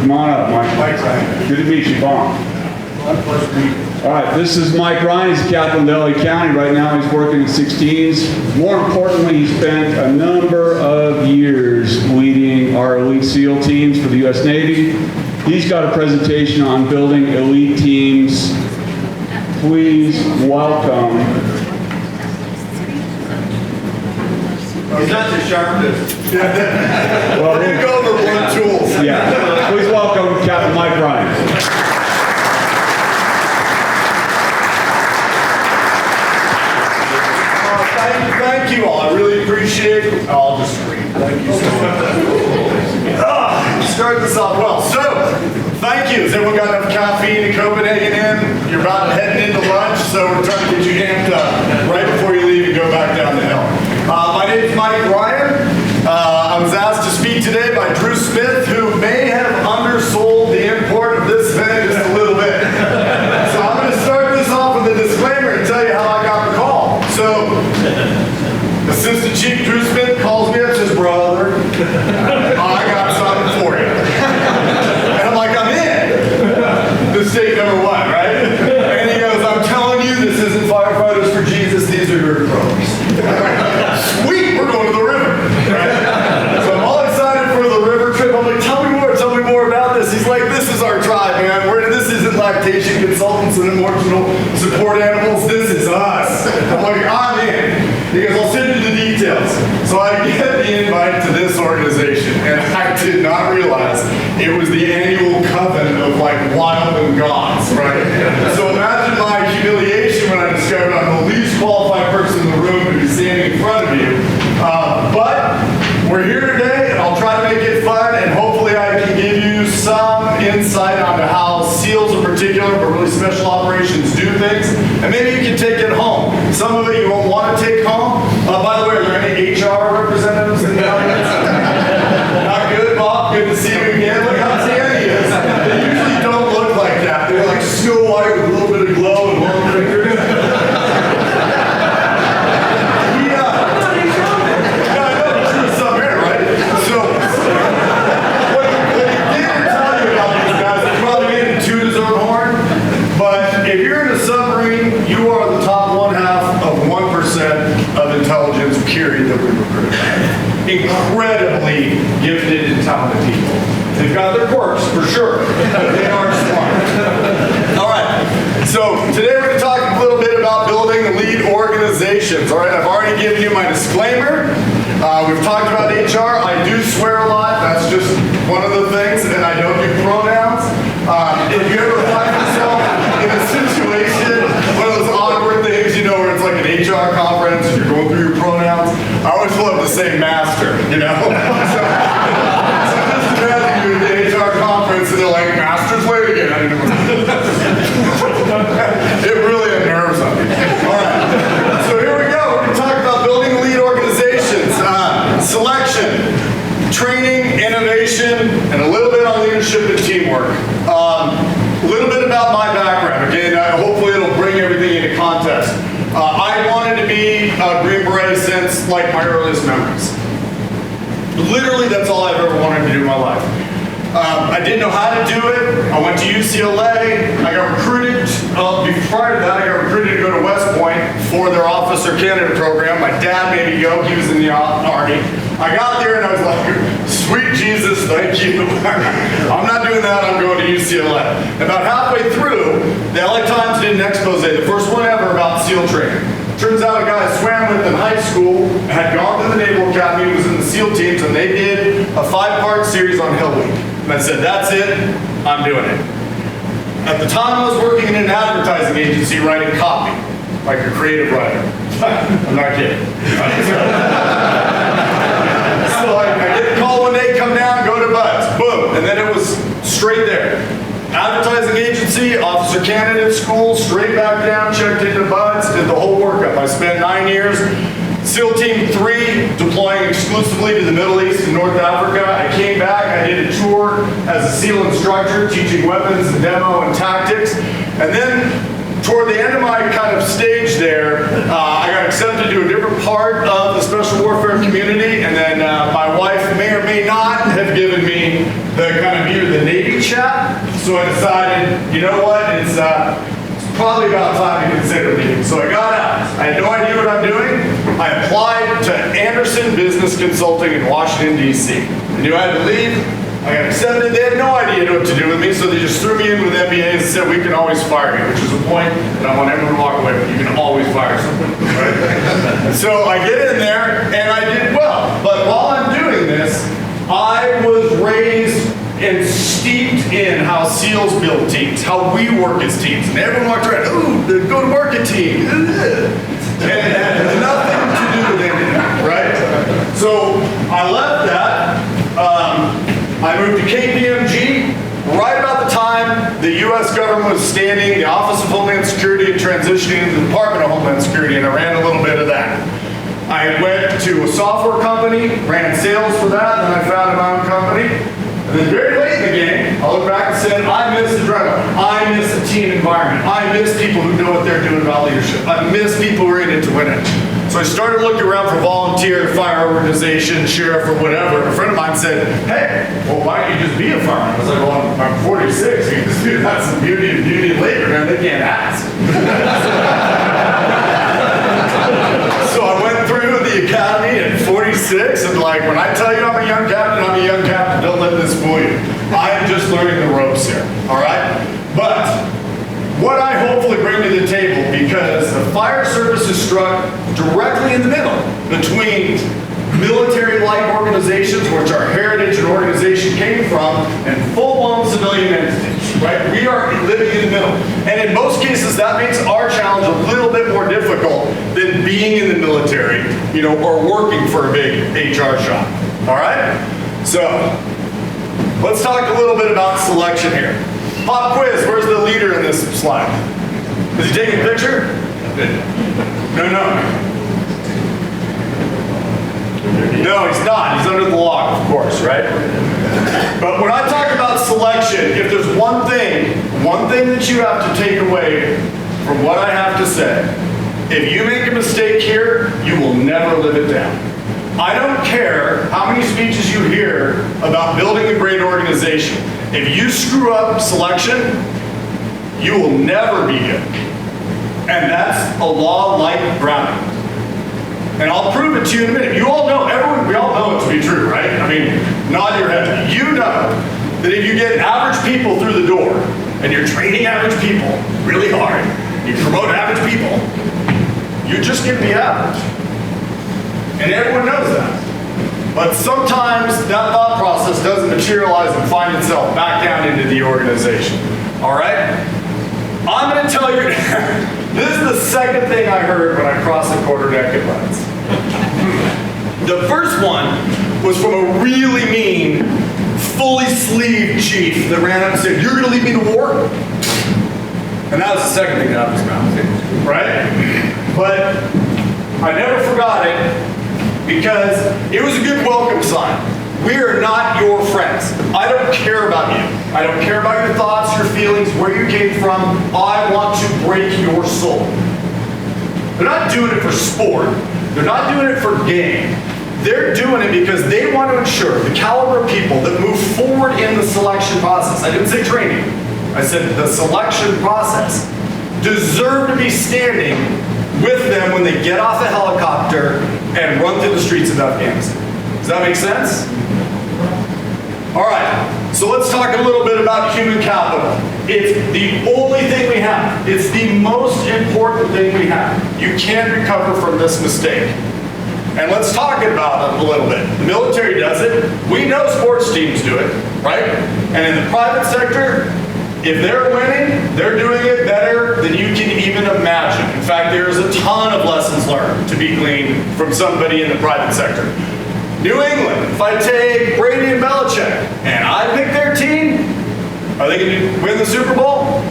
Come on up, Mike. Mike Ryan. Good to meet you, Bob. Pleasure to meet you. All right, this is Mike Ryan. He's captain of Delaware County. Right now he's working in 16s. More importantly, he spent a number of years leading our elite SEAL teams for the U.S. Navy. He's got a presentation on building elite teams. Please welcome. He's not too sharp, dude. Well, We're going to go over one tools. yeah, please welcome Captain Mike Ryan. Thank you all. I really appreciate it. I'll just read. Thank you so much. Start this off well. So, thank you. Has everyone got enough caffeine in Copenhagen in? You're about heading into lunch, so we're trying to get you amped up right before you leave and go back down the hill. My name is Mike Ryan. I was asked to speak today by Drew Smith, who may have undersold the import of this event just a little bit. So I'm going to start this off with a disclaimer and tell you how I got the call. So, Assistant Chief Drew Smith calls me up and says, brother, I got something for you. And I'm like, I'm in. Mistake number one, right? And he goes, I'm telling you, this isn't Firefighters for Jesus, these are your pros. Sweet, we're going to the river. Right? So I'm all excited for the river trip. I'm like, tell me more about this. He's like, this is our tribe, man. This isn't lactation consultants and emotional support animals. This is us. I'm like, I'm in. He goes, I'll send you the details. So I get the invite to this organization, and I did not realize it was the annual coven of like wild and gods, right? So imagine my humiliation when I discovered I'm the least qualified person in the room to be standing in front of you. But we're here today, and I'll try to make it fun, and hopefully I can give you some insight onto how SEALs in particular, but really special operations do things, and maybe you can take it home. Some of it you won't want to take home. By the way, are there any HR representatives in the audience? Not good, Bob? Good to see you again. Look how tan he is. They usually don't look like that. They're like Snow White with a little bit of glow and long fingers. Period that we recruit. Incredibly gifted and talented people. They've got their quirks, for sure. They are smart. All right. So today we're going to talk a little bit about building elite organizations. All right. I've already given you my disclaimer. We've talked about HR. I do swear a lot. That's just one of the things. And I don't do pronouns. If you ever find yourself in a situation, one of those awkward things, you know, where it's like an HR conference and you're going through your pronouns, I always love to say master, you know? So just imagine you're at the HR conference and they're like, master's late again. It really unnerves them. All right, so here we go. We're going to talk about building elite organizations, selection, training, innovation, and a little bit on leadership and teamwork. A little bit about my background. Again, hopefully it'll bring everything into context. I wanted to be a Green Beret since like my earliest memories. Literally, that's all I've ever wanted to do in my life. I didn't know how to do it. I went to UCLA. I got recruited. Prior to that, I got recruited to go to West Point for their Officer Candidate program. My dad made me go. He was in the Army. I got there and I was like, sweet Jesus, thank you. I'm not doing that. I'm going to UCLA. About halfway through, the LA Times did an expose, the first one ever about SEAL training. Turns out a guy I swam with in high school had gone to the Naval Academy, was in the SEAL teams, and they did a 5-part series on Hell Week. And I said, that's it, I'm doing it. At the time I was working in an advertising agency writing copy, like a creative writer. I'm not kidding. So I get the call one day, come down, go to Buds, boom, and then it was straight there. Advertising agency, officer candidate school, straight back down, checked into Buds, did the whole workup. I spent 9 years. SEAL Team 3, deploying exclusively to the Middle East and North Africa. I came back, I did a tour as a SEAL instructor, teaching weapons and demo and tactics. And then, toward the end of my kind of stage there, I got accepted to a different part of the special warfare community, and then my wife may or may not have given me the kind of view of the Navy chat, so I decided, you know what, it's probably about time to consider leaving. So I got out. I had no idea what I'm doing. I applied to Anderson Business Consulting in Washington, D.C. I knew I had to leave. I got accepted. They had no idea what to do with me, so they just threw me in with MBAs and said, we can always fire you, which is a point that I want everyone to walk away with. You can always fire someone, right? So I get in there, and I did well. But while I'm doing this, I was raised and steeped in how SEALs build teams, how we work as teams. And everyone walked around, ooh, the go-to-market team. And it had nothing to do with anything, right? So I left that. I moved to KPMG right about the time the U.S. government was standing the Office of Homeland Security and transitioning to the Department of Homeland Security, and I ran a little bit of that. I went to a software company, ran sales for that, and then I founded my own company. And then very late in the game, I looked back and said, I miss the drive. I miss the team environment. I miss people who know what they're doing about leadership. I miss people who are in it to win it. So I started looking around for volunteer, fire organization, sheriff, or whatever. A friend of mine said, hey, well, why don't you just be a fireman? I was like, well, I'm 46. You can just do that. Some beauty and labor, man. They can't ask. So I went through the academy at 46, and like, when I tell you I'm a young captain, I'm a young captain. Don't let this fool you. I am just learning the ropes here, all right? But what I hopefully bring to the table, because the fire service is struck directly in the middle between military-like organizations, which our heritage and organization came from, and full-blown civilian entities, right? We are living in the middle. And in most cases, that makes our challenge a little bit more difficult than being in the military, you know, or working for a big HR shop, all right? So, let's talk a little bit about selection here. Pop quiz, where's the leader in this slide? Is he taking a picture? No. No, he's not. He's under the log, of course, right? But when I talk about selection, if there's one thing that you have to take away from what I have to say, if you make a mistake here, you will never live it down. I don't care how many speeches you hear about building a great organization. If you screw up selection, you will never be good. And that's a law like Browning. And I'll prove it to you in a minute. You all know, we all know it to be true, right? I mean, nod your head. You know that if you get average people through the door, and you're training average people really hard, you promote average people, you're just going to be average. And everyone knows that. But sometimes that thought process doesn't materialize and find itself back down into the organization. All right? I'm going to tell you, this is the second thing I heard when I crossed the quarter deck at Lions. The first one was from a really mean, fully sleeved chief that ran up and said, you're going to lead me to war? And that was the second thing out of his mouth, right? But I never forgot it because it was a good welcome sign. We are not your friends. I don't care about you. I don't care about your thoughts, your feelings, where you came from. I want to break your soul. They're not doing it for sport. They're not doing it for gain. They're doing it because they want to ensure the caliber of people that move forward in the selection process. I didn't say training. I said the selection process deserve to be standing with them when they get off a helicopter and run through the streets of Afghanistan. Does that make sense? All right, so let's talk a little bit about human capital. It's the only thing we have. It's the most important thing we have. You can't recover from this mistake. And let's talk about it a little bit. The military does it. We know sports teams do it, right? And in the private sector, if they're winning, they're doing it better than you can even imagine. In fact, there's a ton of lessons learned to be gleaned from somebody in the private sector. New England, if I take Brady and Belichick, and I pick their team, are they going to win the Super Bowl?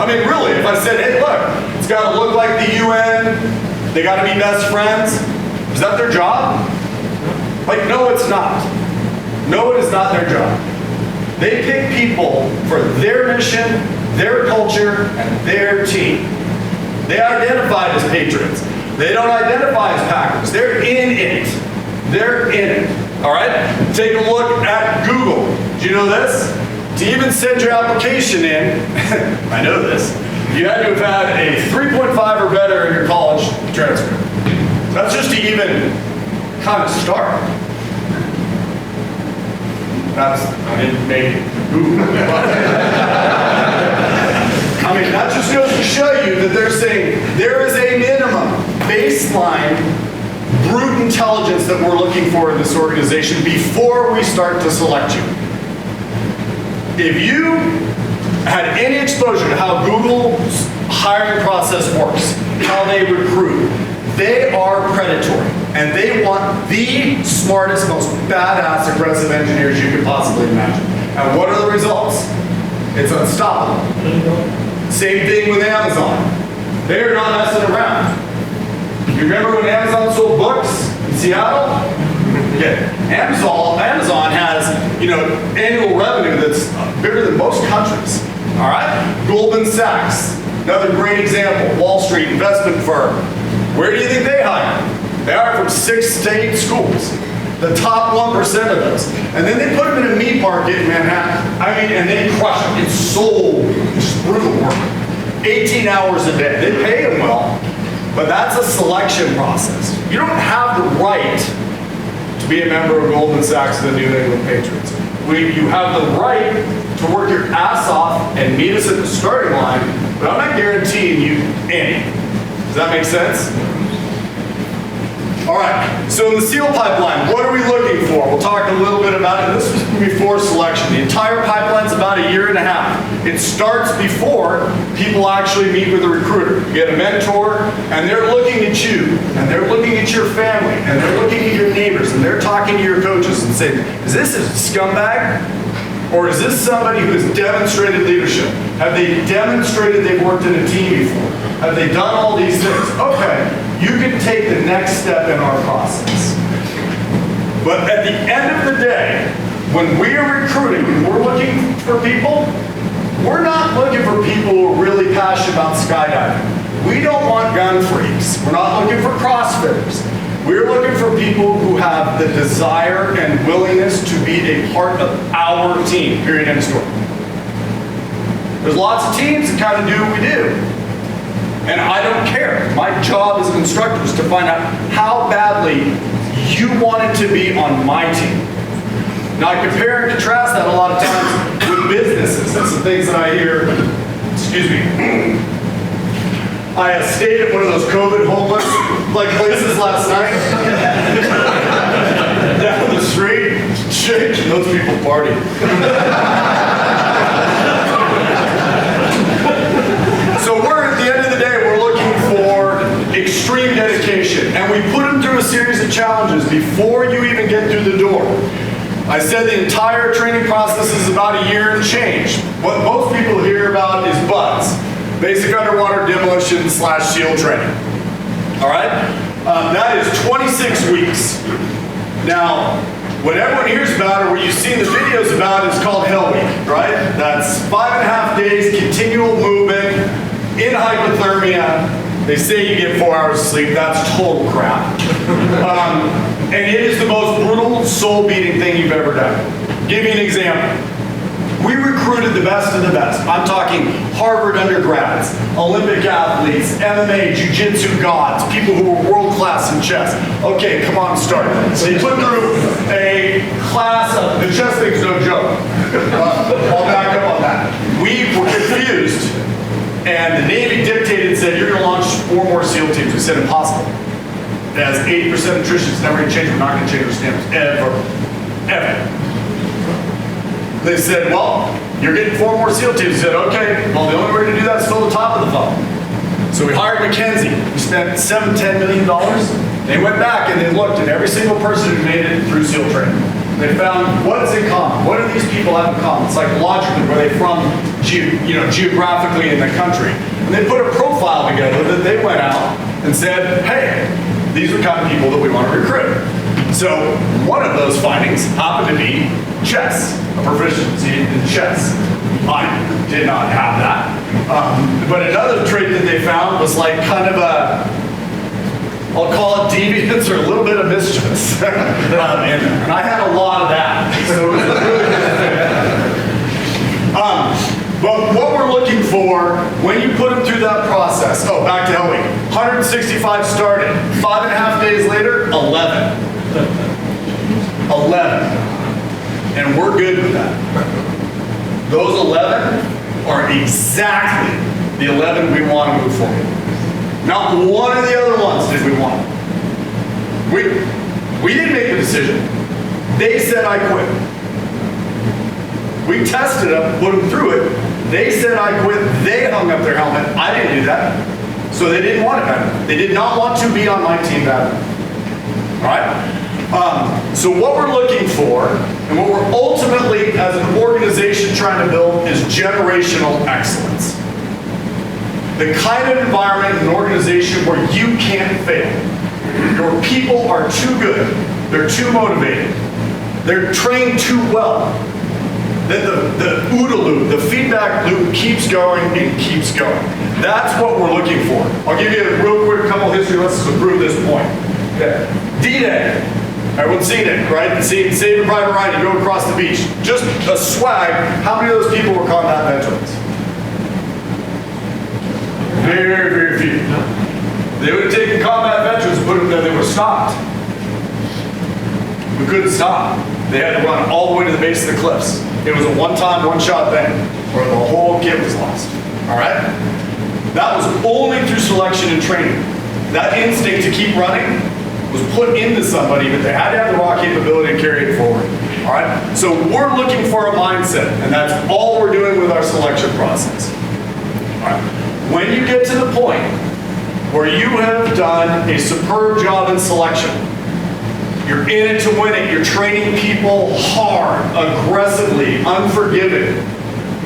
I mean, really, if I said, hey, look, it's got to look like the UN, they got to be best friends, is that their job? Like, no, it's not. No, it is not their job. They pick people for their mission, their culture, and their team. They identify as patriots. They don't identify as Packers. They're in it. They're in it. All right? Take a look at Google. Do you know this? To even send your application in, I know this, you had to have had a 3.5 or better in your college transcript. That's just to even kind of start. Maybe Google. I mean, that just goes to show you that they're saying there is a minimum baseline brute intelligence that we're looking for in this organization before we start to select you. If you had any exposure to how Google's hiring process works, how they recruit, they are predatory. And they want the smartest, most badass, aggressive engineers you could possibly imagine. And what are the results? It's unstoppable. Same thing with Amazon. They are not messing around. You remember when Amazon sold books in Seattle? Okay. Amazon has, annual revenue that's bigger than most countries. All right? Goldman Sachs, another great example. Wall Street investment firm. Where do you think they hire? They hire from 6 to 8 schools. The top 1% of those. And then they put them in a meat market in Manhattan. And they crush them. It's so just brutal work. 18 hours a day. They pay them well. But that's a selection process. You don't have the right to be a member of Goldman Sachs and the New England Patriots. You have the right to work your ass off and meet us at the starting line, but I'm not guaranteeing you any. Does that make sense? All right, so in the SEAL pipeline, what are we looking for? We'll talk a little bit about it. This was before selection. The entire pipeline's about a year and a half. It starts before people actually meet with a recruiter. You get a mentor, and they're looking at you, and they're looking at your family, and they're looking at your neighbors, and they're talking to your coaches and saying, is this a scumbag? Or is this somebody who has demonstrated leadership? Have they demonstrated they've worked in a team before? Have they done all these things? Okay, you can take the next step in our process. But at the end of the day, when we are recruiting and we're looking for people, we're not looking for people who are really passionate about skydiving. We don't want gun freaks. We're not looking for CrossFitters. We're looking for people who have the desire and willingness to be a part of our team, period, end of story. There's lots of teams that kind of do what we do. And I don't care. My job as an instructor is to find out how badly you wanted to be on my team. Now, I compare and contrast that a lot of times with businesses. That's the things that I hear, excuse me. I stayed at one of those COVID homeless places last night. Down the street, shit, those people party. So at the end of the day, we're looking for extreme dedication. And we put them through a series of challenges before you even get through the door. I said the entire training process is about a year and change. What most people hear about is BUDS. Basic Underwater Demolition / SEAL Training. All right? That is 26 weeks. Now, what everyone hears about or what you've seen the videos about is called Hell Week, right? That's 5.5 days continual movement in hypothermia. They say you get 4 hours of sleep. That's total crap. And it is the most brutal, soul-beating thing you've ever done. Give me an example. We recruited the best of the best. I'm talking Harvard undergrads, Olympic athletes, MMA, jiu-jitsu gods, people who were world-class in chess. Okay, come on, start. So you put through a class of, the chess thing's no joke. I'll back up on that. We were confused, and the Navy dictated and said, you're going to launch 4 more SEAL teams. We said, impossible. It has 80% attrition. It's never going to change. We're not going to change our standards, ever. They said, well, you're getting 4 more SEAL teams. We said, okay, well, the only way to do that is fill the top of the funnel. So we hired McKinsey. We spent $10 million. They went back and they looked at every single person who made it through SEAL training. They found what is in common. What do these people have in common? Psychologically, where are they from geographically in the country? And they put a profile together that they went out and said, hey, these are the kind of people that we want to recruit. So one of those findings happened to be chess, a proficiency in chess. I did not have that. But another trait that they found was like kind of a I'll call it deviance or a little bit of mischievous. And I had a lot of that. So it was a really good thing. But what we're looking for when you put them through that process, back to Hell Week. 165 started. 5.5 days later, 11. 11. And we're good with that. Those 11 are exactly the 11 we want to move forward. Not one of the other ones did we want. We didn't make the decision. They said I quit. We tested them, put them through it. They said I quit. They hung up their helmet. I didn't do that. So they didn't want it better. They did not want to be on my team better. All right? So what we're looking for, and what we're ultimately, as an organization, trying to build is generational excellence. The kind of environment and organization where you can't fail. Your people are too good. They're too motivated. They're trained too well. That the OODA loop, the feedback loop keeps going and keeps going. That's what we're looking for. I'll give you a real quick couple history lessons to prove this point. Okay. D-Day. Everyone's seen it, right? Saving Private Ryan, you go across the beach. Just a swag. How many of those people were combat veterans? Very, very few. They would have taken combat veterans and put them there. They were stopped. We couldn't stop. They had to run all the way to the base of the cliffs. It was a one-time, one-shot thing where the whole kit was lost. All right? That was only through selection and training. That instinct to keep running was put into somebody, but they had to have the raw capability to carry it forward. All right? So we're looking for a mindset, and that's all we're doing with our selection process. All right? When you get to the point where you have done a superb job in selection, you're in it to win it. You're training people hard, aggressively, unforgiving.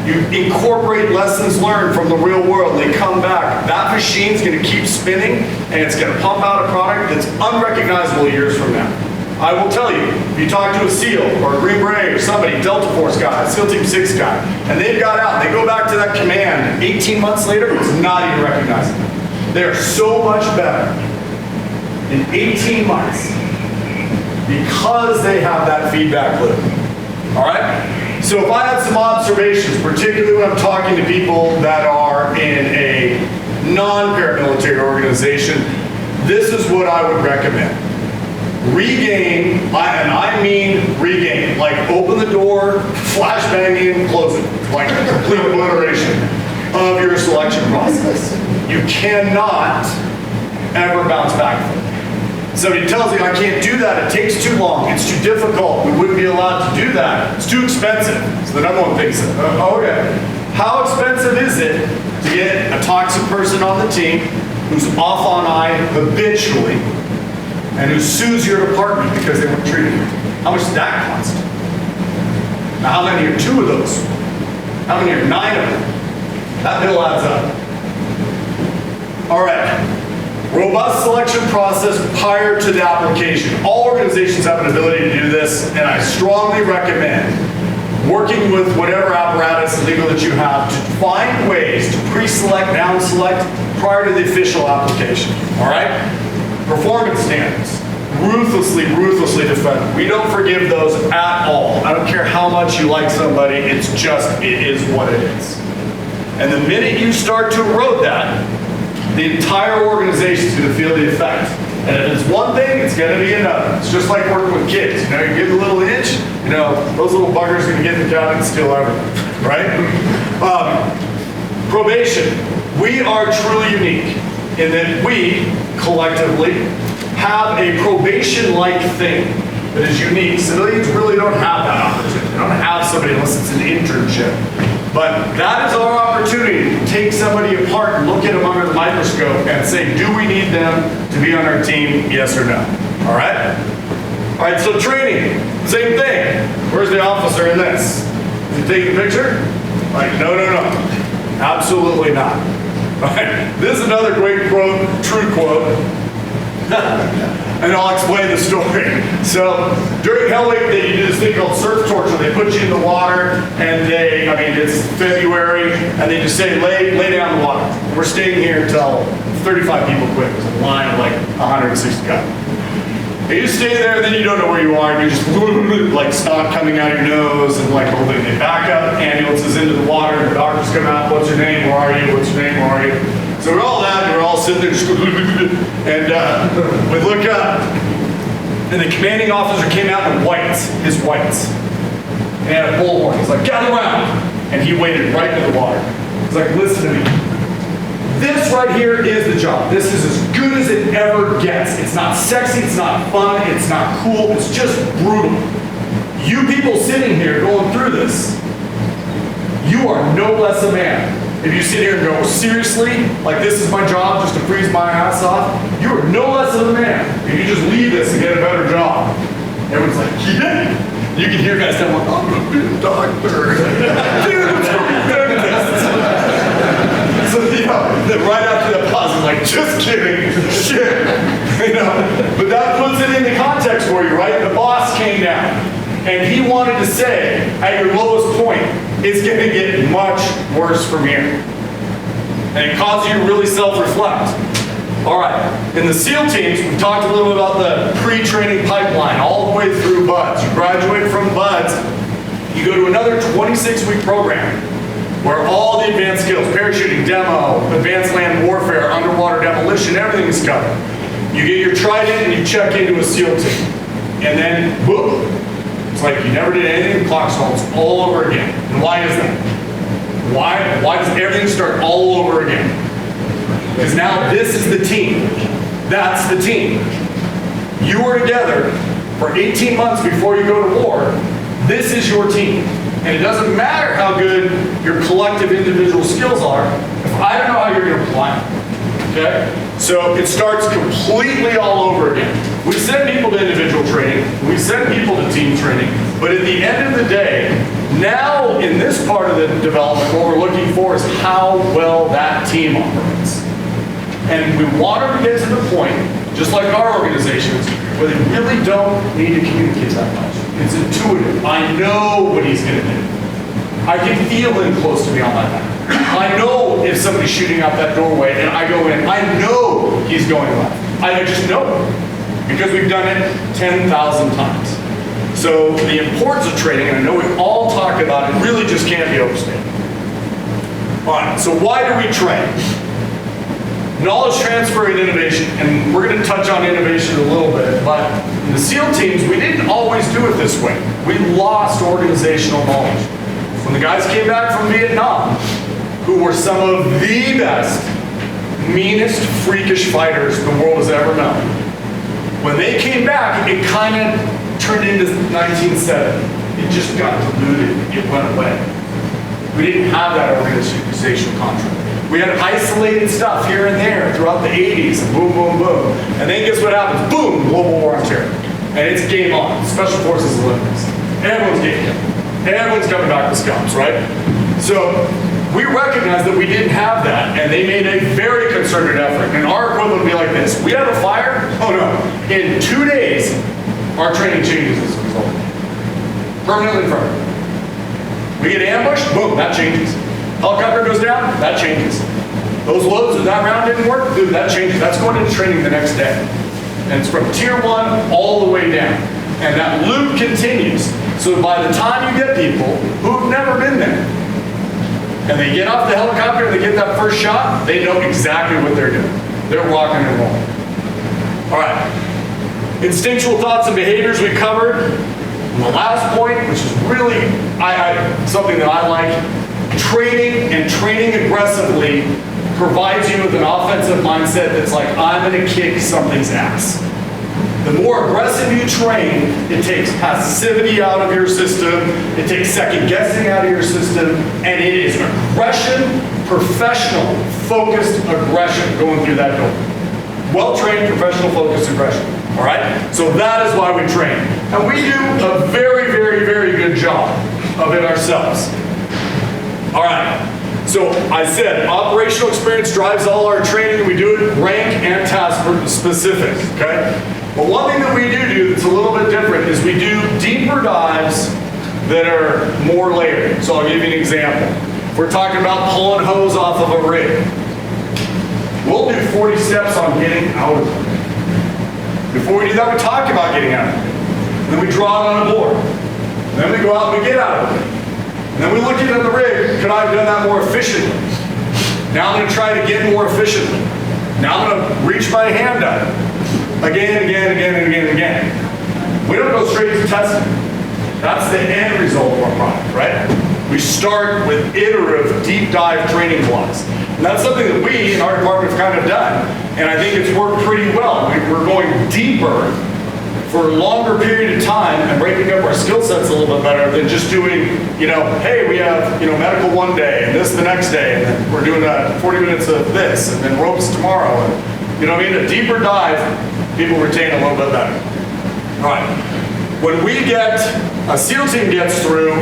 You incorporate lessons learned from the real world. They come back. That machine's going to keep spinning, and it's going to pump out a product that's unrecognizable years from now. I will tell you, if you talk to a SEAL or a Green Beret or somebody, Delta Force guy, SEAL Team 6 guy, and they've got out, they go back to that command 18 months later, it's not even recognizable. They are so much better in 18 months because they have that feedback loop. All right? So if I had some observations, particularly when I'm talking to people that are in a non-paramilitary organization, this is what I would recommend. Regain, and I mean regain, like open the door, flashbang in, close it, like complete obliteration of your selection process. You cannot ever bounce back from it. Somebody tells you, I can't do that, it takes too long, it's too difficult, we wouldn't be allowed to do that, it's too expensive. So the number one thing is, okay, how expensive is it to get a toxic person on the team who's off on I habitually and who sues your department because they weren't treated you? How much does that cost? Now how many are two of those? How many are 9 of them? That bill adds up. All right. Robust selection process prior to the application. All organizations have an ability to do this, and I strongly recommend working with whatever apparatus legal that you have to find ways to pre-select, down-select prior to the official application. All right? Performance standards. Ruthlessly defend. We don't forgive those at all. I don't care how much you like somebody, it is what it is. And the minute you start to erode that, the entire organization is going to feel the effect. And if it's one thing, it's going to be another. It's just like working with kids. You know, you give a little inch, you know, those little buggers are going to get in the cabinet and steal everything, right? Probation. We are truly unique in that we, collectively, have a probation-like thing that is unique. Civilians really don't have that opportunity. They don't have somebody unless it's an internship. But that is our opportunity to take somebody apart and look at them under the microscope and say, do we need them to be on our team, yes or no? All right? All right, so training, same thing. Where's the officer in this? Is he taking a picture? Like, no. Absolutely not. All right, this is another great quote, true quote. And I'll explain the story. So during Hell Week, they do this thing called surf torture. They put you in the water, and it's February, and they just say, lay down in the water. We're staying here until 35 people quit. There's a line of like 160 guys. And you stay there, and then you don't know where you are, and you're just like snot coming out of your nose, and like the whole thing. They back up, ambulances into the water, and the doctors come out, what's your name, where are you, what's your name, where are you? So we're all that, and we're all sitting there, just and we look up, and the commanding officer came out in whites, his whites. And he had a bullhorn. He's like, gather around. And he waded right into the water. He's like, listen to me. This right here is the job. This is as good as it ever gets. It's not sexy, it's not fun, it's not cool, it's just brutal. You people sitting here going through this, you are no less a man. If you sit here and go, seriously, like this is my job just to freeze my ass off, you are no less of a man if you just leave this and get a better job. Everyone's like, yeah. You can hear guys tell them, I'm going to be a doctor. Dude, I'm going to be a dentist. So, then right after that pause, I'm like, just kidding. Shit. But that puts it into context for you, right? The boss came down, and he wanted to say, at your lowest point, it's going to get much worse from here. And it causes you to really self-reflect. All right, in the SEAL teams, we talked a little bit about the pre-training pipeline all the way through BUDS. You graduate from BUDS, you go to another 26-week program where all the advanced skills, parachuting, demo, advanced land warfare, underwater demolition, everything is covered. You get your trident and you check into a SEAL team. And then, boom. It's like you never did anything, the clock starts all over again. And why is that? Why does everything start all over again? Because now this is the team. That's the team. You were together for 18 months before you go to war. This is your team. And it doesn't matter how good your collective individual skills are if I don't know how you're going to apply them. Okay? So it starts completely all over again. We send people to individual training, we send people to team training, but at the end of the day, now in this part of the development, what we're looking for is how well that team operates. And we want them to get to the point, just like our organizations, where they really don't need to communicate that much. It's intuitive. I know what he's going to do. I can feel him close to me on my back. I know if somebody's shooting out that doorway and I go in, I know he's going left. I just know it because we've done it 10,000 times. So the importance of training, and I know we've all talked about it, really just can't be overstated. All right, so why do we train? Knowledge transfer and innovation, and we're going to touch on innovation a little bit, but in the SEAL teams, we didn't always do it this way. We lost organizational knowledge. When the guys came back from Vietnam, who were some of the best, meanest, freakish fighters the world has ever known, when they came back, it kind of turned into 1970. It just got diluted. It went away. We didn't have that organizational contract. We had isolated stuff here and there throughout the 80s, and boom, boom, boom. And then guess what happens? Boom, global war on terror. And it's game on. Special Forces Olympics. Everyone's getting killed. Everyone's coming back with scalps, right? So we recognized that we didn't have that, and they made a very concerted effort. And our equivalent would be like this. We have a fire? Oh no. In 2 days, our training changes as a result. Permanently forever. We get ambushed, boom, that changes. Helicopter goes down, that changes. Those loads of that round didn't work, dude, that changes. That's going into training the next day. And it's from tier 1 all the way down. And that loop continues. So by the time you get people who've never been there, and they get off the helicopter and they get that first shot, they know exactly what they're doing. They're rocking and rolling. All right. Instinctual thoughts and behaviors we covered. And the last point, which is really something that I like, training and training aggressively provides you with an offensive mindset that's like, I'm going to kick something's ass. The more aggressive you train, it takes passivity out of your system, it takes second guessing out of your system, and it is aggression, professional, focused aggression going through that door. Well-trained, professional, focused aggression. All right? So that is why we train. And we do a very, very, very good job of it ourselves. All right. So I said, operational experience drives all our training. We do it rank and task specific, okay? But one thing that we do that's a little bit different is we do deeper dives that are more layered. So I'll give you an example. We're talking about pulling hose off of a rig. We'll do 40 steps on getting out of it. Before we do that, we talk about getting out of it. Then we draw it on a board. Then we go out and we get out of it. And then we look at the rig, could I have done that more efficiently? Now I'm going to try to get more efficiently. Now I'm going to reach my hand up. Again, again, again, and again, and again. We don't go straight to testing. That's the end result of our product, right? We start with iterative, deep dive training blocks. And that's something that we in our department have kind of done. And I think it's worked pretty well. We're going deeper for a longer period of time and breaking up our skill sets a little bit better than just doing, hey, we have, medical one day and this the next day, and then we're doing 40 minutes of this, and then ropes tomorrow. And, a deeper dive, people retain a little bit better. All right. When a SEAL team gets through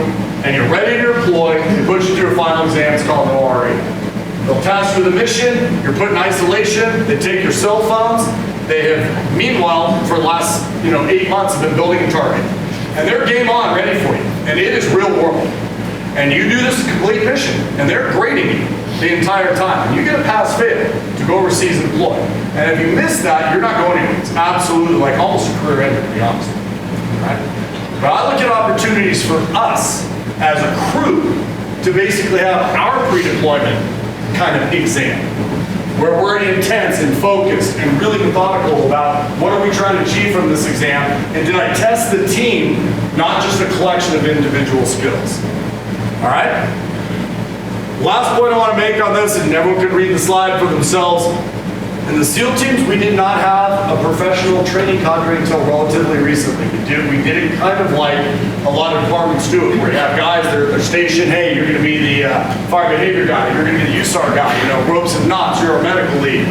and you're ready to deploy, they put you through a final exam, it's called an ORE. They'll task you with a mission, you're put in isolation, they take your cell phones. They have, meanwhile, for the last 8 months, have been building a target. And they're game on, ready for you. And it is real world. And you do this complete mission, and they're grading you the entire time. And you get a pass-fail to go overseas and deploy. And if you miss that, you're not going anywhere. It's absolutely like almost a career ender, to be honest with you. Right? But I look at opportunities for us as a crew to basically have our pre-deployment kind of exam, where we're intense and focused and really methodical about what are we trying to achieve from this exam, and did I test the team, not just a collection of individual skills. All right? Last point I want to make on this, and everyone could read the slide for themselves. In the SEAL teams, we did not have a professional training cadre until relatively recently. We did it kind of like a lot of departments do it, where you have guys, they're stationed, hey, you're going to be the fire behavior guy, you're going to be the USAR guy, ropes and knots, you're a medical lead.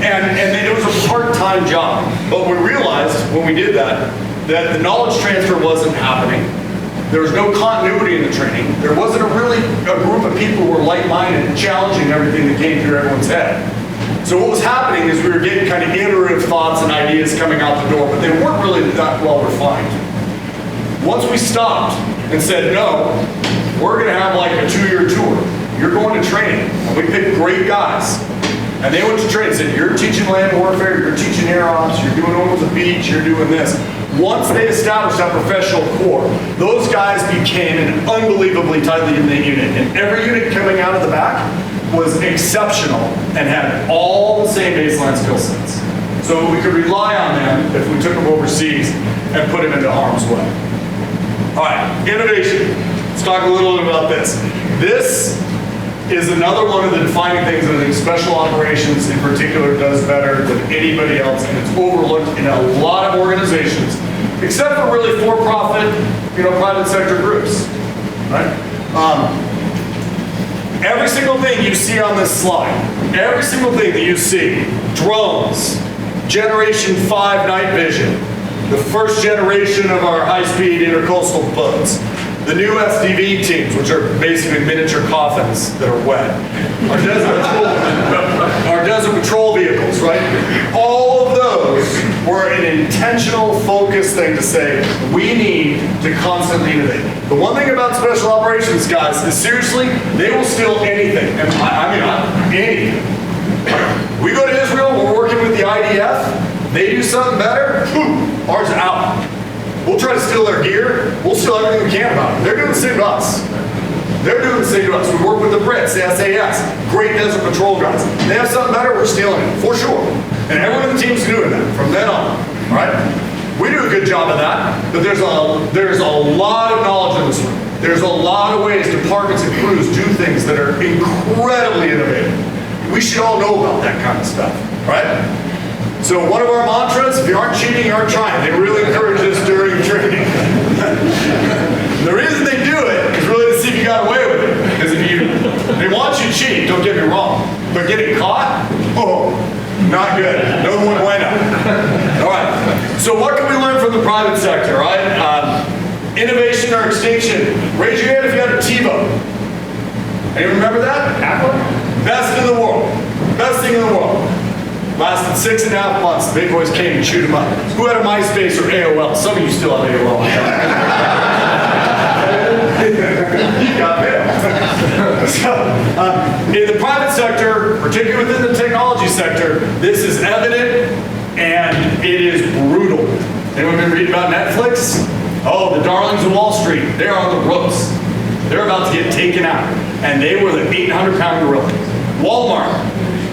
And it was a part-time job. But we realized when we did that the knowledge transfer wasn't happening. There was no continuity in the training. There wasn't a group of people who were like-minded and challenging everything that came through everyone's head. So what was happening is we were getting kind of iterative thoughts and ideas coming out the door, but they weren't really that well refined. Once we stopped and said, no, we're going to have like a 2-year tour. You're going to training. And we picked great guys. And they went to training and said, you're teaching land warfare, you're teaching air ops, you're doing over the beach, you're doing this. Once they established that professional core, those guys became an unbelievably tightly knit unit. And every unit coming out of the back was exceptional and had all the same baseline skill sets. So we could rely on them if we took them overseas and put them into harm's way. All right, innovation. Let's talk a little bit about this. This is another one of the defining things that I think special operations in particular does better than anybody else, and it's overlooked in a lot of organizations, except for really for-profit, private sector groups, right? Every single thing you see on this slide, every single thing that you see, drones, Generation 5 night vision, the first generation of our high-speed intercoastal boats, the new SDV teams, which are basically miniature coffins that are wet, our desert patrol vehicles, right? All of those were an intentional, focused thing to say, we need to constantly innovate. The one thing about special operations guys is seriously, they will steal anything. And anything. We go to Israel, we're working with the IDF, they do something better, boom, ours out. We'll try to steal their gear. We'll steal everything we can about them. They're doing the same to us. They're doing the same to us. We work with the Brits, the SAS, great desert patrol guys. They have something better, we're stealing it, for sure. And everyone in the team's doing that from then on, all right? We do a good job of that, but there's a lot of knowledge in this room. There's a lot of ways departments and crews do things that are incredibly innovative. We should all know about that kind of stuff, right? So one of our mantras, if you aren't cheating, you aren't trying. They really encourage us during training. The reason they do it is really to see if you got away with it. Because they want you to cheat, don't get me wrong. But getting caught, not good. No muy bueno. All right, so what can we learn from the private sector, right? Innovation or extinction. Raise your hand if you had a TiVo. Anyone remember that? Best in the world. Best thing in the world. Lasted 6.5 months. The big boys came and chewed him up. Who had a MySpace or AOL? Some of you still have AOL. You got mail. So, in the private sector, particularly within the technology sector, this is evident and it is brutal. Anyone been reading about Netflix? Oh, the darlings of Wall Street. They're on the ropes. They're about to get taken out. And they were the 800-pound gorilla. Walmart,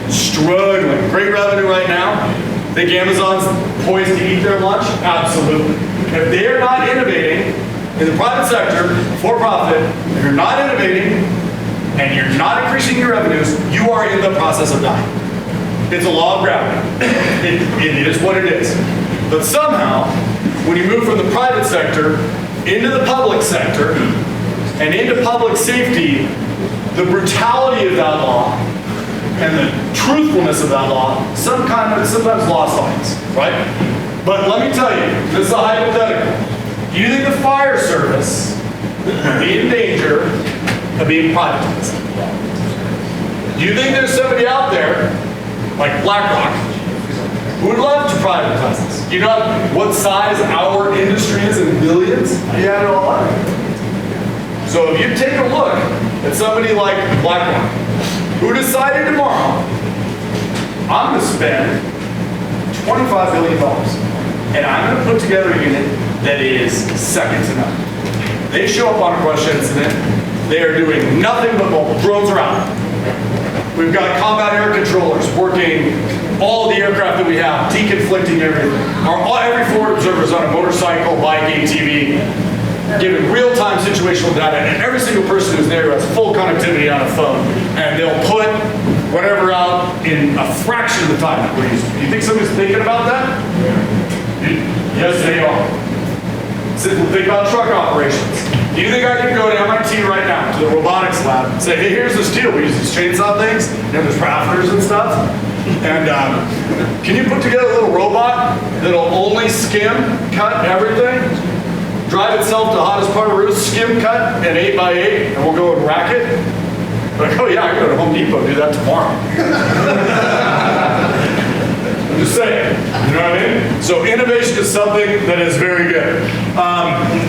struggling. Great revenue right now. Think Amazon's poised to eat their lunch? Absolutely. If they're not innovating in the private sector, for profit, if you're not innovating and you're not increasing your revenues, you are in the process of dying. It's a law of gravity. It is what it is. But somehow, when you move from the private sector into the public sector and into public safety, the brutality of that law and the truthfulness of that law sometimes lost audience, right? But let me tell you, this is a hypothetical. Do you think the fire service would be in danger of being privatized? Do you think there's somebody out there, like BlackRock, who would love to privatize this? Do you know what size our industry is in billions? You add it all up. So if you take a look at somebody like BlackRock, who decided tomorrow, I'm going to spend $25 billion, and I'm going to put together a unit that is second to none. They show up on a Russia incident, they are doing nothing but mobile. Drones are out. We've got combat air controllers working all the aircraft that we have, deconflicting everything. Every forward observer is on a motorcycle, bike, ATV, giving real-time situational data, and every single person who's there has full connectivity on a phone, and they'll put whatever out in a fraction of the time that we're using. Do you think somebody's thinking about that? Yes, they are. Think about truck operations. Do you think I can go to MIT right now, to the robotics lab, and say, hey, here's this deal. We use these chainsaw things, and there's rafters and stuff, and can you put together a little robot that'll only skim, cut everything, drive itself to the hottest part of the roof, skim cut an 8x8, and we'll go and rack it? Like, oh yeah, I can go to Home Depot and do that tomorrow. I'm just saying, you know what I mean? So innovation is something that is very good.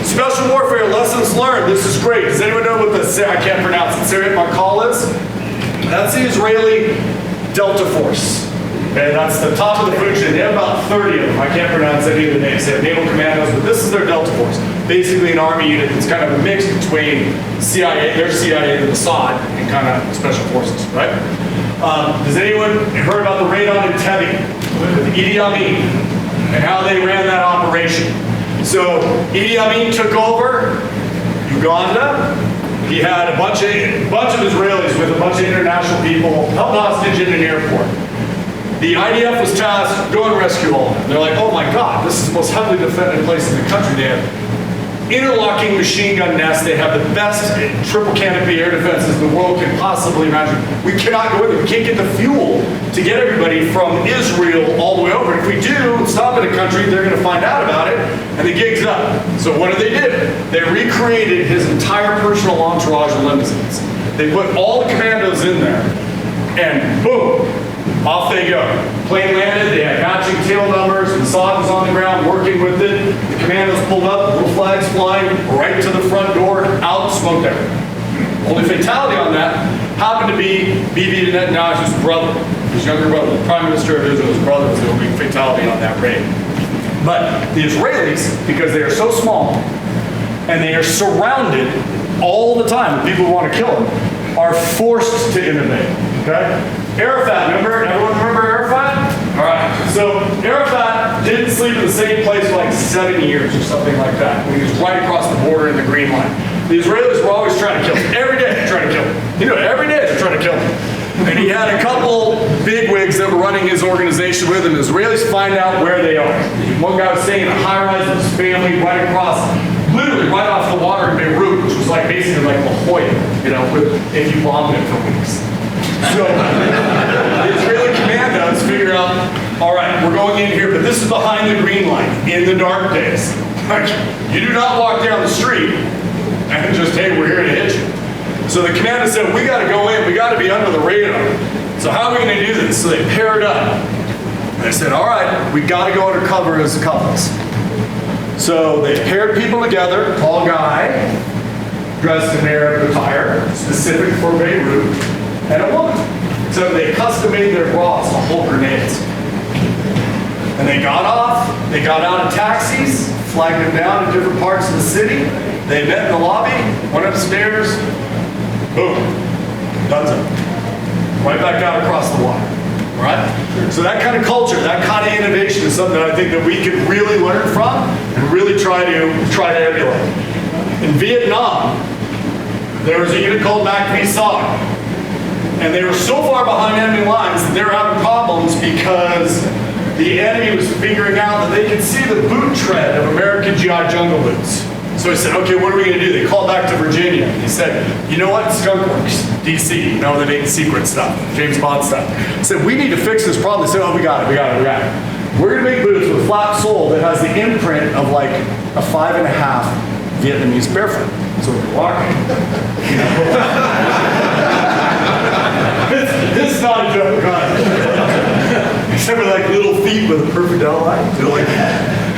Special warfare lessons learned. This is great. Does anyone know what I can't pronounce it, Sayeret Matkal is? That's the Israeli Delta Force. Okay, that's the top of the food chain. They have about 30 of them. I can't pronounce any of the names. They have naval commandos, but this is their Delta Force. Basically an army unit that's kind of a mix between CIA, their CIA, the Mossad, and kind of special forces, right? Has anyone heard about the raid on Entebbe with Idi Amin and how they ran that operation? So Idi Amin took over Uganda. He had a bunch of Israelis with a bunch of international people held hostage in an airport. The IDF was tasked, go and rescue all of them. They're like, oh my God, this is the most heavily defended place in the country. They have interlocking machine gun nests. They have the best triple canopy air defenses the world can possibly imagine. We cannot go in there. We can't get the fuel to get everybody from Israel all the way over. If we do, stop in a country, they're going to find out about it, and the gig's up. So what did? They recreated his entire personal entourage of limousines. They put all the commandos in there, and boom, off they go. Plane landed, they had matching tail numbers, Mossad was on the ground working with it, the commandos pulled up, little flags flying, right to the front door, out, smoked everything. Only fatality on that happened to be Bibi Netanyahu's brother, his younger brother, the Prime Minister of Israel's brother was the only fatality on that raid. But the Israelis, because they are so small, and they are surrounded all the time with people who want to kill them, are forced to innovate, okay? Arafat, everyone remember Arafat? All right, so Arafat didn't sleep in the same place for like 7 years or something like that. When he was right across the border in the Green Line. The Israelis were always trying to kill him. Every day they're trying to kill him. You know, every day they're trying to kill him. And he had a couple bigwigs that were running his organization with him. The Israelis find out where they are. One guy was staying in a high-rise with his family right across, literally right off the water in Beirut, which was like basically like La Jolla, you know, if you bombed it for weeks. So the Israeli commandos figure out, all right, we're going in here, but this is behind the Green Line in the dark days. Like, you do not walk down the street and just, hey, we're here to hit you. So the commander said, we got to go in, we got to be under the radar. So how are we going to do this? So they paired up. And they said, all right, we got to go undercover as couples. So they paired people together, tall guy, dressed in Arab attire, specific for Beirut, and a woman. So they custom made their bras to hold grenades. And they got off, they got out of taxis, flagged them down in different parts of the city. They met in the lobby, went upstairs, boom, donezo. Right back out across the water, all right? So that kind of culture, that kind of innovation is something that I think that we could really learn from and really try to emulate. In Vietnam, there was a unit called MACV-SOG, and they were so far behind enemy lines that they were having problems because the enemy was figuring out that they could see the boot tread of American GI jungle boots. So he said, okay, what are we going to do? They called back to Virginia. He said, you know what? Skunk Works, DC, you know, the Navy Secret stuff, James Bond stuff. He said, we need to fix this problem. They said, oh, we got it. We're going to make boots with a flat sole that has the imprint of like a 5.5 Vietnamese barefoot. So we're walking. This is not a joke, guys. Except for like little feet with a perfect outline.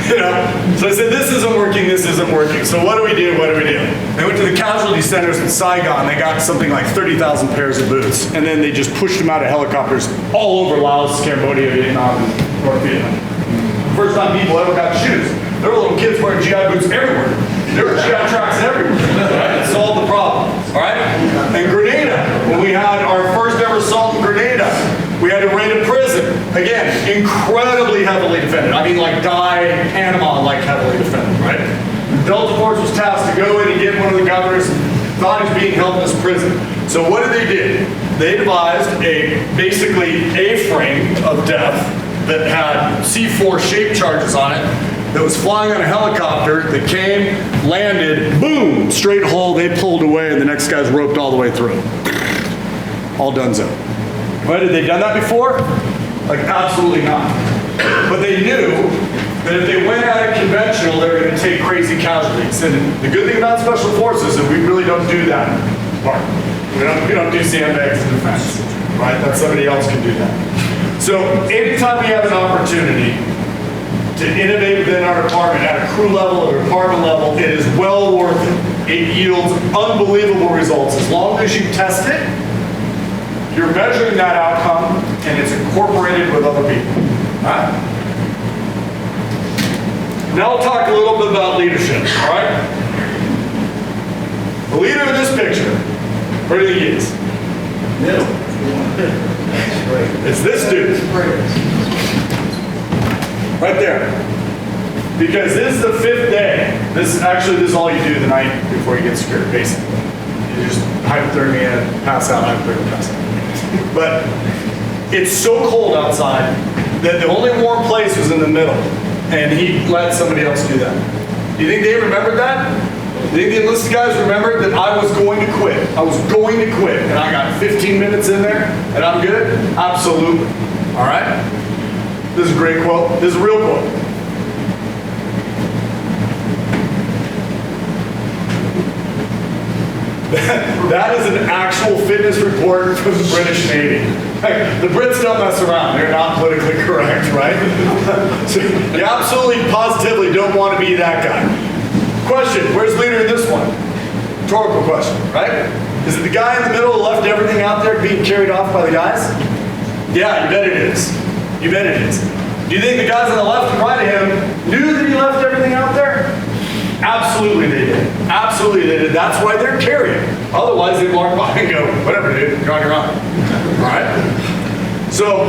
You know, so I said, this isn't working. So what do we do? They went to the casualty centers in Saigon. They got something like 30,000 pairs of boots. And then they just pushed them out of helicopters all over Laos, Cambodia, Vietnam, and North Vietnam. First time people ever got shoes. There were little kids wearing GI boots everywhere. There were GI tracks everywhere. Right? It solved the problem. All right? And Grenada, when we had our first ever assault in Grenada, we had to raid a prison. Again, incredibly heavily defended. I mean, like Panama, like heavily defended, right? Delta Force was tasked to go in and get one of the governors, thought he was being held in this prison. So what did they do? They devised basically A-frame of death that had C4 shape charges on it that was flying on a helicopter that came, landed, boom, straight hole, they pulled away, and the next guy's roped all the way through. All donezo. But had they done that before? Like, absolutely not. But they knew that if they went at it conventional, they were going to take crazy casualties. And the good thing about Special Forces is we really don't do that part. We don't do sandbags in defense, right? That somebody else can do that. So anytime we have an opportunity to innovate within our department at a crew level or department level, it is well worth it. It yields unbelievable results. As long as you test it, you're measuring that outcome, and it's incorporated with other people. All right? Now I'll talk a little bit about leadership, all right? The leader in this picture, where do you think he is? Middle. It's this dude. Right there. Because this is the 5th day. This is all you do the night before you get secured, basically. You just hypothermia, pass out, hypothermia, pass out. But it's so cold outside that the only warm place was in the middle, and he let somebody else do that. Do you think they remembered that? Do you think the enlisted guys remembered that I was going to quit? I was going to quit, and I got 15 minutes in there, and I'm good? Absolutely. All right? This is a great quote. This is a real quote. That is an actual fitness report from the British Navy. The Brits don't mess around. They're not politically correct, right? So you absolutely, positively don't want to be that guy. Question, where's the leader in this one? Rhetorical question, right? Is it the guy in the middle who left everything out there being carried off by the guys? Yeah, you bet it is. You bet it is. Do you think the guys on the left and right of him knew that he left everything out there? Absolutely they did. Absolutely they did. That's why they're carrying. Otherwise they'd walk by and go, whatever dude, you're on your own. All right? So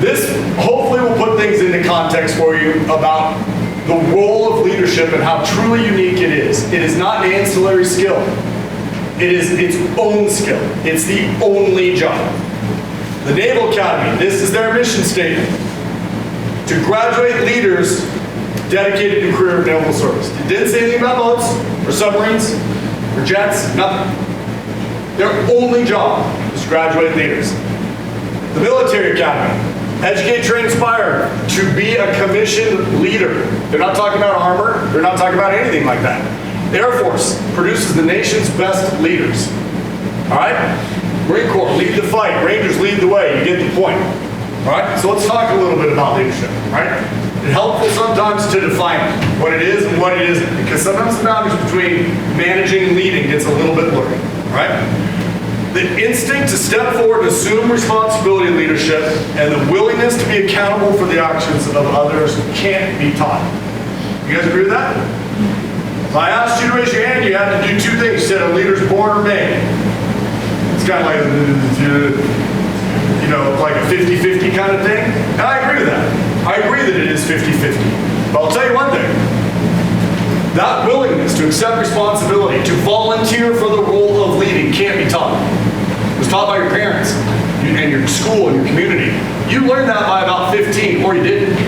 this hopefully will put things into context for you about the role of leadership and how truly unique it is. It is not an ancillary skill. It is its own skill. It's the only job. The Naval Academy, this is their mission statement. To graduate leaders dedicated to career of naval service. It didn't say anything about boats, or submarines, or jets, nothing. Their only job is to graduate leaders. The Military Academy, educate, train, inspire to be a commissioned leader. They're not talking about armor, they're not talking about anything like that. The Air Force produces the nation's best leaders. All right? Marine Corps, lead the fight. Rangers, lead the way. You get the point. All right? So let's talk a little bit about leadership. All right? It's helpful sometimes to define what it is and what it isn't, because sometimes the boundaries between managing and leading gets a little bit blurry. All right? The instinct to step forward and assume responsibility and leadership, and the willingness to be accountable for the actions of others can't be taught. You guys agree with that? If I asked you to raise your hand, you had to do two things. You said a leader's born or made. It's kind of like, like a 50-50 kind of thing. And I agree with that. I agree that it is 50-50. But I'll tell you one thing. That willingness to accept responsibility, to volunteer for the role of leading can't be taught. It was taught by your parents and your school and your community. You learned that by about 15, or you didn't.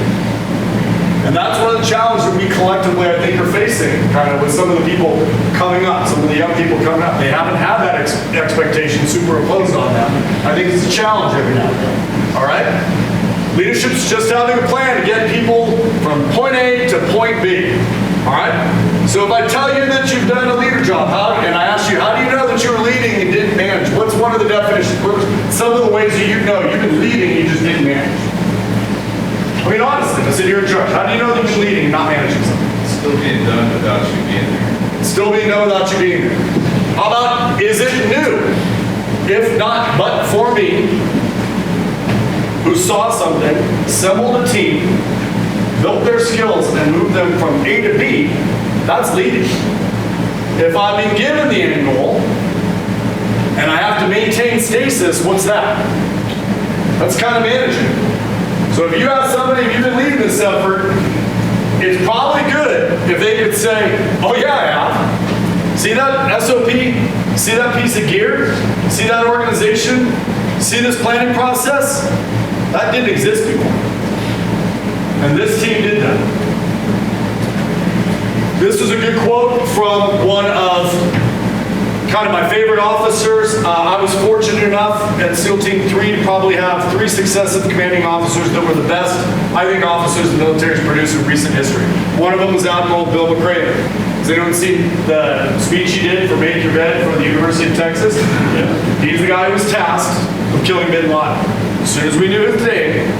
And that's one of the challenges that we collectively, I think, are facing, kind of with some of the people coming up, some of the young people coming up. They haven't had that expectation superimposed on them. I think it's a challenge every now and then. All right? Leadership's just having a plan to get people from point A to point B. All right? So if I tell you that you've done a leader job, and I ask you, how do you know that you were leading and didn't manage? What's one of the definitions? What are some of the ways that you know you've been leading and you just didn't manage? I mean, honestly, I said you're in charge. How do you know that you're leading and not managing something? Still being done without you being there. Still being done without you being there. How about, is it new? If not, but for me, who saw something, assembled a team, built their skills, and moved them from A to B, that's leading. If I've been given the end goal, and I have to maintain stasis, what's that? That's kind of managing. So if you have somebody, if you've been leading this effort, it's probably good if they could say, oh yeah, I have. See that SOP? See that piece of gear? See that organization? See this planning process? That didn't exist before. And this team did that. This is a good quote from one of kind of my favorite officers. I was fortunate enough at SEAL Team 3 to probably have 3 successive commanding officers that were the best, I think, officers the military's produced in recent history. One of them was Admiral Bill McRaven. Has anyone seen the speech he did for Major Ed for the University of Texas? Yeah. He's the guy who was tasked with killing Bin Laden. As soon as we knew his name,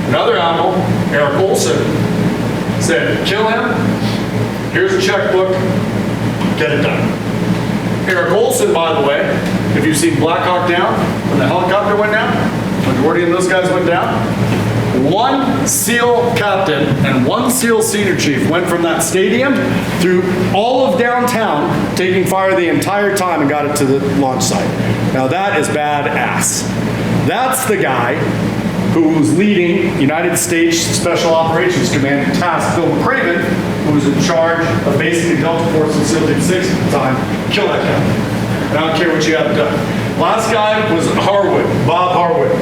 another admiral, Eric Olson, said, kill him, here's a checkbook, get it done. Eric Olson, by the way, if you've seen Black Hawk Down, when the helicopter went down, majority of those guys went down. One SEAL captain and one SEAL senior chief went from that stadium through all of downtown, taking fire the entire time and got it to the launch site. Now that is badass. That's the guy who was leading United States Special Operations Command and tasked Bill McRaven, who was in charge of basically Delta Force and SEAL Team 6 at the time, kill that guy. And I don't care what you have done. Last guy was Harwood, Bob Harwood.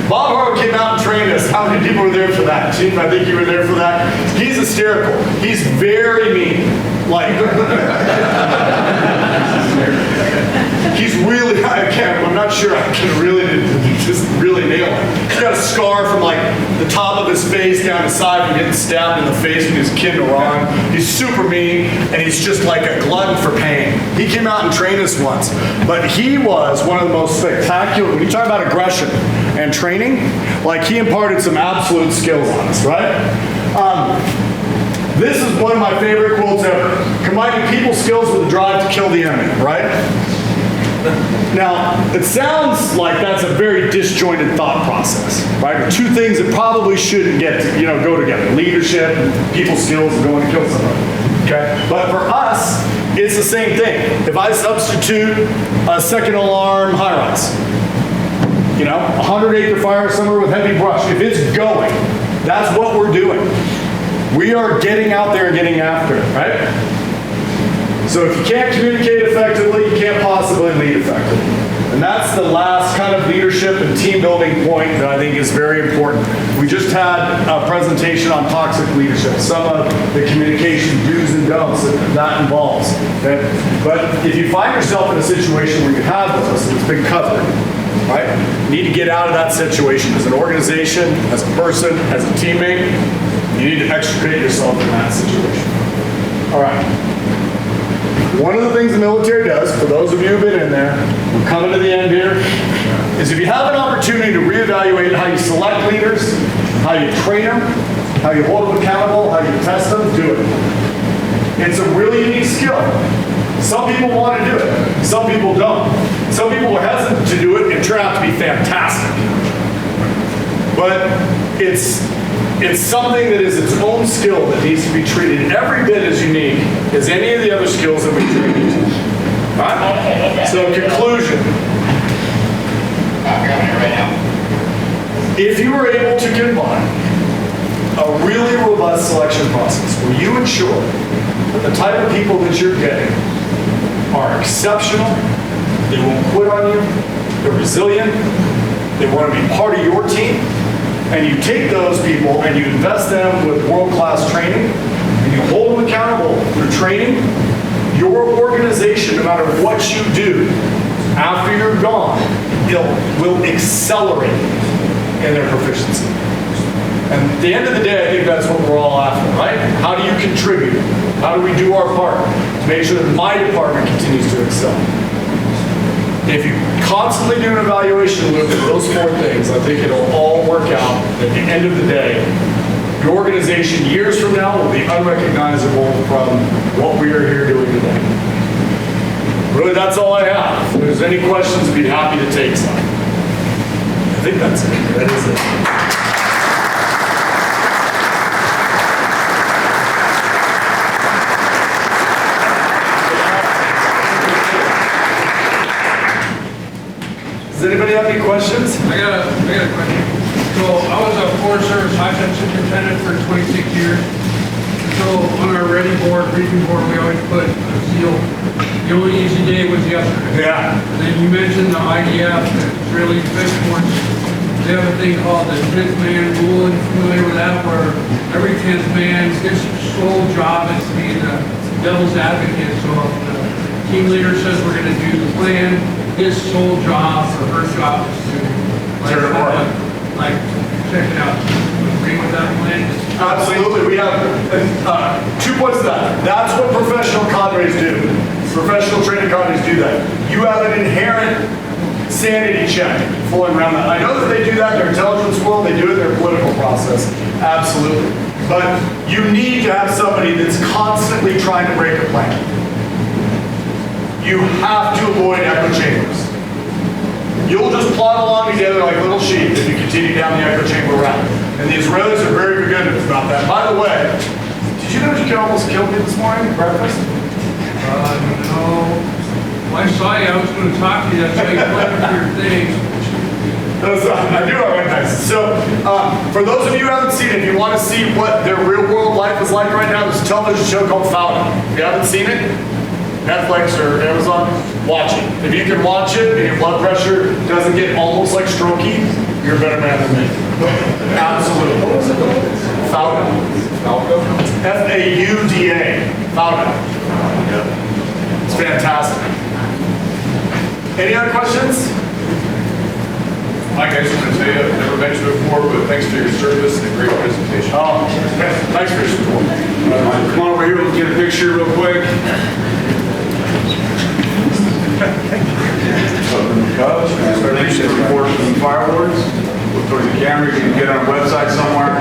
Bob Harwood came out and trained us. How many people were there for that? Chief, I think you were there for that. He's hysterical. He's very mean. Like, he's really, I'm not sure I can really just really nail it. He's got a scar from like the top of his face down the side from getting stabbed in the face when he was a kid in Iran. He's super mean, and he's just like a glutton for pain. He came out and trained us once, but he was one of the most spectacular, when you talk about aggression and training, like he imparted some absolute skills on us, right? This is one of my favorite quotes ever. Combining people skills with a drive to kill the enemy, right? Now, it sounds like that's a very disjointed thought process, right? Two things that probably shouldn't go together. Leadership and people skills and going to kill somebody, okay? But for us, it's the same thing. If I substitute a second alarm high rise, 100-acre fire somewhere with heavy brush, if it's going, that's what we're doing. We are getting out there and getting after it, right? So if you can't communicate effectively, you can't possibly lead effectively. And that's the last kind of leadership and team building point that I think is very important. We just had a presentation on toxic leadership, some of the communication do's and don'ts that involves. Okay? But if you find yourself in a situation where you have those, and it's been covered, right? You need to get out of that situation as an organization, as a person, as a teammate. You need to extricate yourself from that situation. All right. One of the things the military does, for those of you who've been in there, we're coming to the end here, is if you have an opportunity to reevaluate how you select leaders, how you train them, how you hold them accountable, how you test them, do it. It's a really unique skill. Some people want to do it. Some people don't. Some people are hesitant to do it and turn out to be fantastic. But it's something that is its own skill that needs to be treated every bit as unique as any of the other skills that we train you to. All right? So conclusion. If you are able to combine a really robust selection process where you ensure that the type of people that you're getting are exceptional, they won't quit on you, they're resilient, they want to be part of your team, and you take those people and you invest them with world-class training, and you hold them accountable through training, your organization, no matter what you do, after you're gone, will accelerate in their proficiency. And at the end of the day, I think that's what we're all after, right? How do you contribute? How do we do our part to make sure that my department continues to excel? If you constantly do an evaluation loop of those four things, I think it'll all work out. At the end of the day, your organization years from now will be unrecognizable from what we are here doing today. Really, that's all I have. If there's any questions, I'd be happy to take some. I think that's it. That is it. Does anybody have any questions? I got a question. So I was a Forest Service High-Tech Superintendent for 26 years. So on our ready board, briefing board, we always put a seal. The only easy day was yesterday. Yeah. Then you mentioned the IDF, the Israeli Defense Force. They have a thing called the 10th man rule. Are you familiar with that? Where every 10th man, his sole job is to be the devil's advocate. So if the team leader says we're going to do the plan, his sole job or her job is to check it out. Agree with that plan? Absolutely. We have 2 points to that. That's what professional cadres do. Professional training cadres do that. You have an inherent sanity check flowing around that. I know that they do that in their intelligence world. They do it in their political process. Absolutely. But you need to have somebody that's constantly trying to break a plan. You have to avoid echo chambers. You'll just plod along together like little sheep if you continue down the echo chamber route. And the Israelis are very good about that. By the way, did you know you almost killed me this morning at breakfast? No. Well, I saw you. I was going to talk to you. That's how you play with your things. I do recognize it. So, for those of you who haven't seen it, if you want to see what their real world life is like right now, there's a television show called Fauda. If you haven't seen it, Netflix or Amazon, watch it. If you can watch it and your blood pressure doesn't get almost like strokey, you're a better man than me. Absolutely. What was it called? Fauda. F-A-U-D-A. Fauda. It's fantastic. Any other questions? Mike, I just want to tell you, I've never mentioned it before, but thanks for your service and a great presentation. Oh, thanks for your support. Come on over here, we'll get a picture real quick. Thanks to the report from Firewars. Look towards the camera, you can get on our website somewhere.